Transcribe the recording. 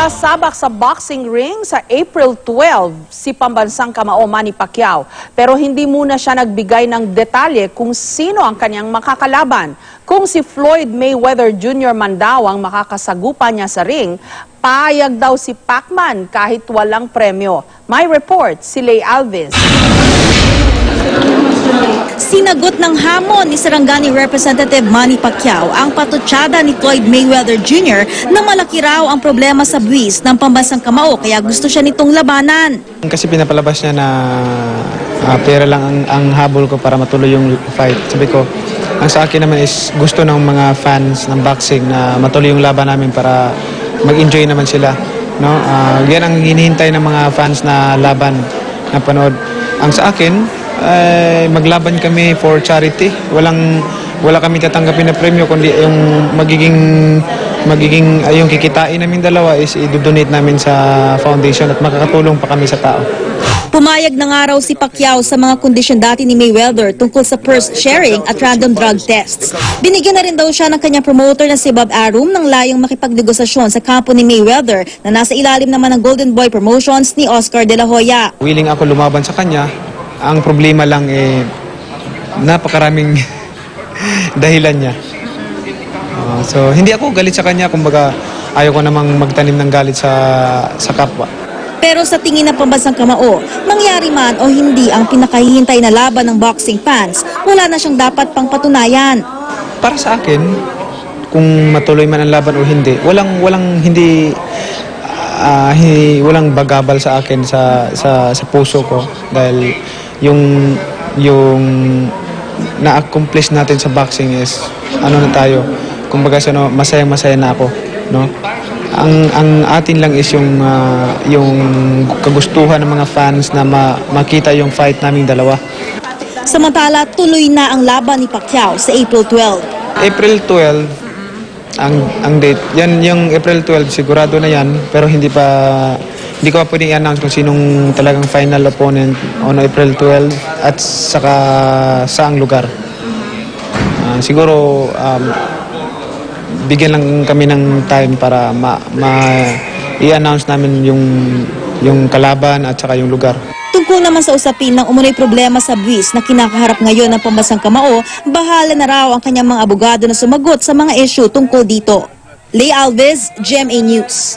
Sasabak sa boxing ring sa April 12 si pambansang kamao Manny Pacquiao. Pero hindi muna siya nagbigay ng detalye kung sino ang kanyang makakalaban. Kung si Floyd Mayweather Jr. man daw ang makakasagupa niya sa ring, payag daw si Pacman kahit walang premyo. May report si Lay Alves. Sinagot ng hamon ni Sarangani Representative Manny Pacquiao ang patutsada ni Floyd Mayweather Jr. na malaki raw ang problema sa buwis ng pambansang kamao kaya gusto siya nitong labanan. Kasi pinapalabas niya na pera lang ang habol ko para matuloy yung fight. Sabi ko, ang sa akin naman is gusto ng mga fans ng boxing na matuloy yung laban namin para mag-enjoy naman sila. No? Yan ang hinihintay ng mga fans na laban na panood. Ang sa akin, maglaban kami for charity. Wala kami tatanggapin na premyo kundi yung magiging yung kikitain namin dalawa is i-donate namin sa foundation at makakatulong pa kami sa tao. Pumayag na nga raw si Pacquiao sa mga kondisyon dati ni Mayweather tungkol sa purse sharing at random drug tests. Binigyan na rin daw siya ng kanyang promoter na si Bob Arum ng layong makipagnegosasyon sa kampo ni Mayweather na nasa ilalim naman ng Golden Boy Promotions ni Oscar De La Hoya. Willing ako lumaban sa kanya. Ang problema lang napakaraming dahilan niya. So hindi ako galit sa kanya, kumbaga ayaw ko namang magtanim ng galit sa kapwa. Pero sa tingin ng pambansang kamao, mangyari man o hindi ang pinakahihintay na laban ng boxing fans, wala na siyang dapat pang patunayan. Para sa akin, kung matuloy man ang laban o hindi, walang bagabal sa akin sa puso ko dahil yung na-accomplish natin sa boxing is ano na tayo, kumbaga masayang-masaya na ako, no? Ang atin lang is yung kagustuhan ng mga fans na makita yung fight naming dalawa. Samantala, tuloy na ang laban ni Pacquiao sa April 12. April 12 ang date. Yan yung April 12 sigurado na yan, pero hindi ko pa pwedeng i-announce kung sinong talagang final opponent on April 12 at saka saang lugar. Siguro bigyan lang kami ng time para i-announce namin yung kalaban at saka yung lugar. Tungkol naman sa usapin ng umunoy problema sa buwis na kinakaharap ngayon ng pambansang kamao, bahala na raw ang kanyang mga abogado na sumagot sa mga issue tungkol dito. Lay Alves, GMA News.